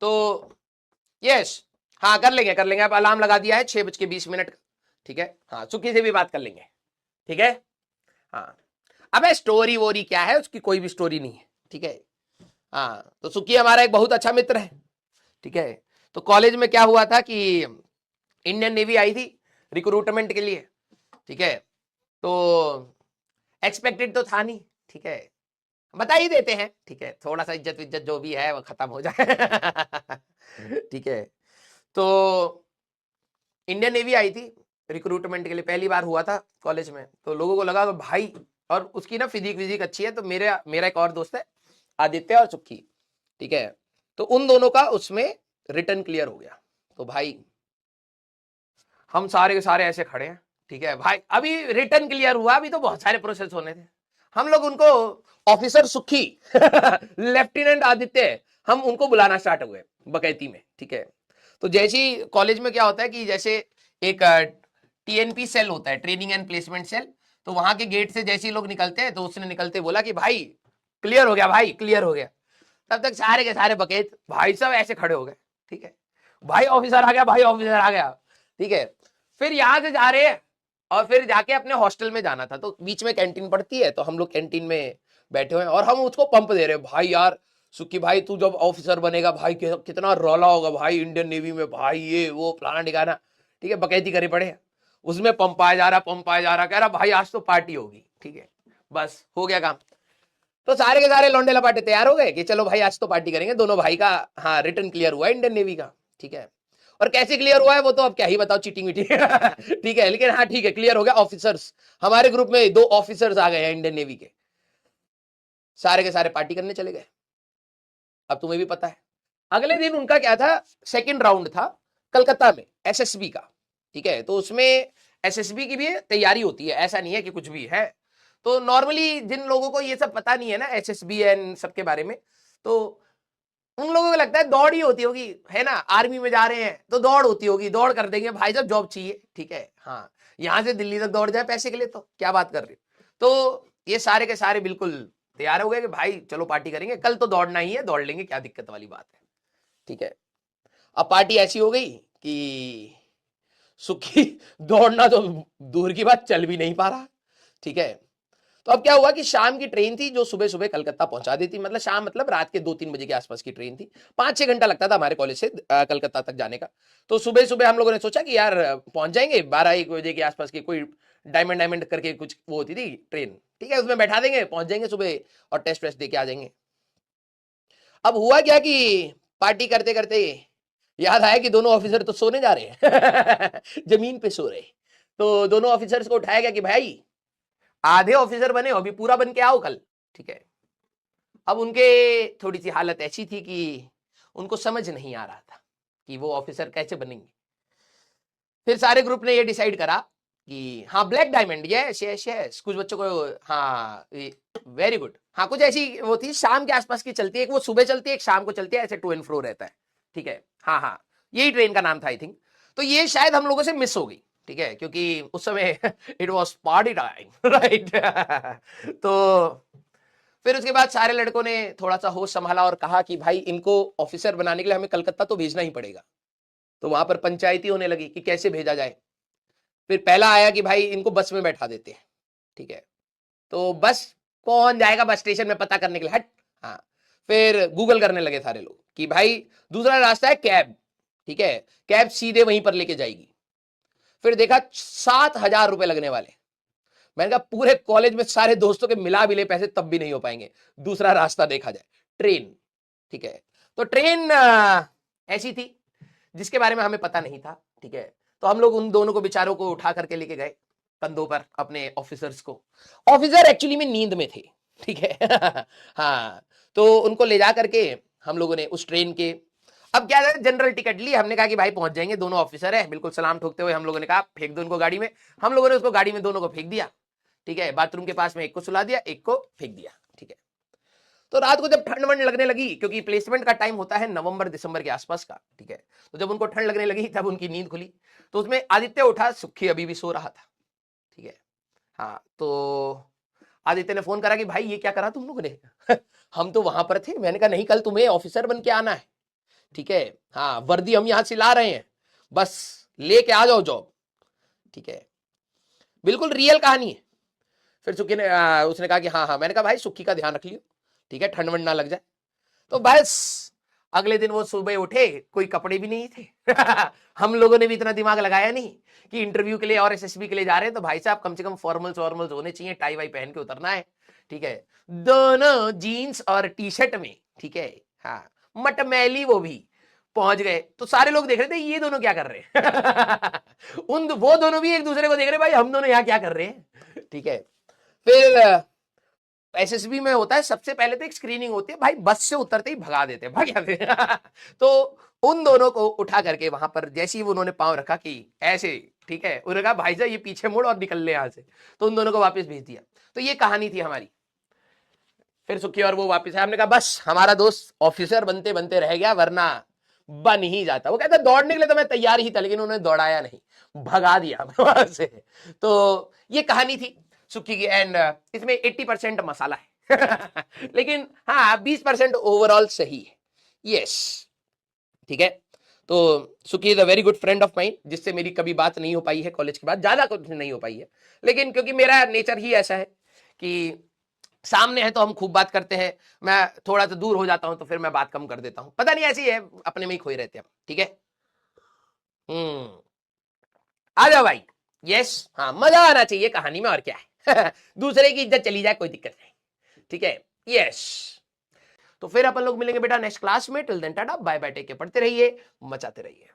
तो यस, हाँ कर लेंगे, आप अलार्म लगा दिया है 6:20 का, ठीक है। हाँ सुखी से भी बात कर लेंगे, ठीक है। हाँ अबे स्टोरी वोरी क्या है, उसकी कोई भी स्टोरी नहीं है, ठीक है। हाँ तो सुखी हमारा एक बहुत अच्छा मित्र है, ठीक है। तो कॉलेज में क्या हुआ था कि इंडियन नेवी आई थी रिक्रूटमेंट के लिए, ठीक है। तो एक्सपेक्टेड तो था नहीं, ठीक है, बता ही देते हैं, ठीक है, थोड़ा सा इज्जत विज्जत जो भी है वो खत्म हो जाए ठीक है। तो इंडियन नेवी आई थी रिक्रूटमेंट के लिए, पहली बार हुआ था कॉलेज में, तो लोगों को लगा तो भाई, और उसकी ना फिजिक विजिक अच्छी है, तो मेरा मेरा एक और दोस्त है आदित्य और सुक्खी, ठीक है। तो उन दोनों का उसमें रिटर्न क्लियर हो गया। तो भाई हम सारे के सारे ऐसे खड़े हैं, ठीक है भाई, अभी रिटर्न क्लियर हुआ, अभी तो बहुत सारे प्रोसेस होने थे। हम लोग उनको ऑफिसर सुखी लेफ्टिनेंट आदित्य, हम उनको बुलाना स्टार्ट हुए बकैती में, ठीक है। तो जैसे ही कॉलेज में क्या होता है कि जैसे एक टीएनपी सेल होता है, ट्रेनिंग एंड प्लेसमेंट सेल, तो वहां के गेट से जैसे ही लोग निकलते हैं, तो उसने निकलते बोला कि भाई क्लियर हो गया, भाई क्लियर हो गया। तब तक सारे के सारे बकैत भाई सब ऐसे खड़े हो गए, ठीक है, भाई ऑफिसर आ गया, भाई ऑफिसर आ गया, ठीक है। फिर यहां से जा रहे हैं और फिर जाके अपने हॉस्टल में जाना था, तो बीच में कैंटीन पड़ती है, तो हम लोग कैंटीन में बैठे हुए हैं और हम उसको पंप दे रहे हैं, भाई यार सुक्की भाई तू जब ऑफिसर बनेगा भाई कितना रौला होगा भाई इंडियन नेवी में, भाई ये वो फलाना ठिकाना, ठीक है, बकैती करे पड़े हैं। उसमें पंप आया जा रहा, पंप आया जा रहा, कह रहा भाई आज तो पार्टी होगी, ठीक है। बस हो गया काम। तो सारे के सारे लौंडे लपाटे तैयार हो गए कि चलो भाई आज तो पार्टी करेंगे, दोनों भाई का हाँ रिटर्न क्लियर हुआ इंडियन नेवी का, ठीक है। और कैसे क्लियर हुआ है वो तो अब क्या ही बताओ, चीटिंग वीटिंग ठीक है, लेकिन हाँ ठीक है क्लियर हो गया। ऑफिसर्स हमारे ग्रुप में 2 ऑफिसर्स आ गए हैं इंडियन नेवी के, सारे के सारे पार्टी करने चले गए। अब तुम्हें भी पता है अगले दिन उनका क्या था, सेकंड राउंड था कलकत्ता में एसएसबी का, ठीक है। तो उसमें एसएसबी की भी तैयारी होती है, ऐसा नहीं है कि कुछ भी है। तो नॉर्मली जिन लोगों को ये सब पता नहीं है ना एसएसबी एंड सबके बारे में, तो उन लोगों को लगता है दौड़ ही होती होगी, है ना, आर्मी में जा रहे हैं तो दौड़ होती होगी, दौड़ कर देंगे भाई जब जॉब चाहिए, ठीक है। हाँ यहां से दिल्ली तक दौड़ जाए पैसे के लिए तो क्या बात कर रही हो। तो ये सारे के सारे बिल्कुल तैयार हो गए कि भाई चलो पार्टी करेंगे, कल तो दौड़ना ही है, दौड़ लेंगे, क्या दिक्कत वाली बात है, ठीक है। अब पार्टी ऐसी हो गई कि सुखी दौड़ना तो दूर की बात, चल भी नहीं पा रहा, ठीक है। तो अब क्या हुआ कि शाम की ट्रेन थी जो सुबह सुबह कलकत्ता पहुंचा देती, मतलब शाम मतलब रात के 2-3 बजे के आसपास की ट्रेन थी, 5-6 घंटा लगता था हमारे कॉलेज से कलकत्ता तक जाने का। तो सुबह सुबह हम लोगों ने सोचा कि यार पहुंच जाएंगे 12-1 बजे के आसपास की, कोई डायमंड डायमंड करके कुछ वो होती थी ट्रेन, ठीक है, उसमें बैठा देंगे, पहुंच जाएंगे सुबह और टेस्ट वेस्ट दे के आ जाएंगे। अब हुआ क्या कि पार्टी करते करते याद आया कि दोनों ऑफिसर तो सोने जा रहे हैं जमीन पे सो रहे। तो दोनों ऑफिसर्स को उठाया गया कि भाई आधे ऑफिसर बने हो, अभी पूरा बन के आओ कल, ठीक है। अब उनके थोड़ी सी हालत ऐसी थी कि उनको समझ नहीं आ रहा था कि वो ऑफिसर कैसे बनेंगे। फिर सारे ग्रुप ने ये डिसाइड करा कि हाँ black diamond, yes yes yes, कुछ बच्चों को हाँ वेरी गुड, हाँ कुछ ऐसी वो थी शाम के आसपास की चलती है, एक वो सुबह चलती है एक शाम को चलती है, ऐसे टू एंड फ्रो रहता है, ठीक है। हाँ हाँ यही ट्रेन का नाम था आई थिंक। तो ये शायद हम लोगों से मिस हो गई, ठीक है, क्योंकि उस समय it was party time right तो फिर उसके बाद सारे लड़कों ने थोड़ा सा होश संभाला और कहा कि भाई इनको ऑफिसर बनाने के लिए हमें कलकत्ता तो भेजना ही पड़ेगा। तो वहां पर पंचायती होने लगी कि कैसे भेजा जाए। फिर पहला आया कि भाई इनको बस में बैठा देते हैं, ठीक है। तो बस कौन जाएगा बस स्टेशन में पता करने के लिए, हट। हाँ फिर गूगल करने लगे सारे लोग कि भाई दूसरा रास्ता है कैब, ठीक है, कैब सीधे वहीं पर लेके जाएगी। फिर देखा 7,000 रुपए लगने वाले। मैंने कहा पूरे कॉलेज में सारे दोस्तों के मिला भी ले पैसे तब भी नहीं हो पाएंगे, दूसरा रास्ता देखा जाए, ट्रेन, ठीक है। तो ट्रेन ऐसी थी जिसके बारे में हमें पता नहीं था, ठीक है। तो हम लोग उन दोनों को बेचारों को उठा करके लेके गए कंधों पर अपने ऑफिसर्स को। ऑफिसर एक्चुअली में नींद में थे, ठीक है हाँ तो उनको ले जा करके हम लोगों ने उस ट्रेन के, अब क्या है जनरल टिकट ली, हमने कहा कि भाई पहुंच जाएंगे, दोनों ऑफिसर है, बिल्कुल सलाम ठोकते हुए हम लोगों ने कहा फेंक दो उनको गाड़ी में। हम लोगों ने उसको गाड़ी में दोनों को फेंक दिया, ठीक है, बाथरूम के पास में एक को सुला दिया एक को फेंक दिया, ठीक है। तो रात को जब ठंड वंड लगने लगी, क्योंकि प्लेसमेंट का टाइम होता है नवंबर दिसंबर के आसपास का, ठीक है, तो जब उनको ठंड लगने लगी तब उनकी नींद खुली। तो उसमें आदित्य उठा, सुखी अभी भी सो रहा था, ठीक है। हाँ तो आदित्य ने फोन करा कि भाई ये क्या करा तुम लोगों ने हम तो वहां पर थे। मैंने कहा नहीं कल तुम्हें ऑफिसर बन के आना है, ठीक है। हाँ, वर्दी हम यहां से ला रहे हैं, बस लेके आ जाओ जॉब। ठीक है, बिल्कुल रियल कहानी है। फिर सुखी ने उसने कहा कि हाँ हाँ। मैंने कहा भाई सुखी का ध्यान रख लियो, ठीक है, ठंड वंड ना लग जाए। तो बस अगले दिन वो सुबह उठे, कोई कपड़े भी नहीं थे। हम लोगों ने भी इतना दिमाग लगाया नहीं कि इंटरव्यू के लिए और एसएसबी के लिए जा रहे हैं, तो भाई साहब कम से कम फॉर्मल्स वॉर्मल्स होने चाहिए, टाई वाई पहन के उतरना है। ठीक है, दोनों जीन्स और टी शर्ट में, ठीक है, हाँ, मटमैली वो भी पहुंच गए। तो सारे लोग देख रहे थे ये दोनों क्या कर रहे हैं। वो दोनों भी एक दूसरे को देख रहे, भाई हम दोनों यहाँ क्या कर रहे हैं। ठीक है, फिर एसएसबी में होता है सबसे पहले तो एक स्क्रीनिंग होती है, भाई बस से उतरते ही भगा देते हैं, भाग जाते हैं। तो उन दोनों को उठा करके वहां पर जैसे ही उन्होंने पांव रखा कि ऐसे, ठीक है, उन्होंने कहा भाई साहब ये पीछे मुड़ और निकल ले यहां से, तो उन दोनों को वापस भेज दिया। तो ये कहानी थी हमारी। फिर सुखी और वो वापस आया, हमने कहा बस हमारा दोस्त ऑफिसर बनते बनते रह गया, वरना बन ही जाता। वो कहता दौड़ने के लिए तो मैं तैयार ही था, लेकिन उन्होंने दौड़ाया नहीं, भगा दिया वहां से। तो ये कहानी थी सुखी की, एंड इसमें 80% मसाला है। लेकिन हाँ 20% ओवरऑल सही है। यस, ठीक है। तो सुखी is a very good friend of mine, जिससे मेरी कभी बात नहीं हो पाई है कॉलेज के बाद, ज्यादा कुछ नहीं हो पाई है, लेकिन क्योंकि मेरा नेचर ही ऐसा है कि सामने है तो हम खूब बात करते हैं, मैं थोड़ा सा दूर हो जाता हूं तो फिर मैं बात कम कर देता हूं, पता नहीं ऐसी है, अपने में ही खोए रहते हैं। ठीक है, आ जाओ भाई। यस, हाँ, मजा आना चाहिए कहानी में, और क्या है। दूसरे की इज्जत चली जाए कोई दिक्कत नहीं। ठीक है, यस। तो फिर अपन लोग मिलेंगे बेटा नेक्स्ट क्लास में। Till then tata bye bye, take care, पढ़ते रहिए, मचाते रहिए।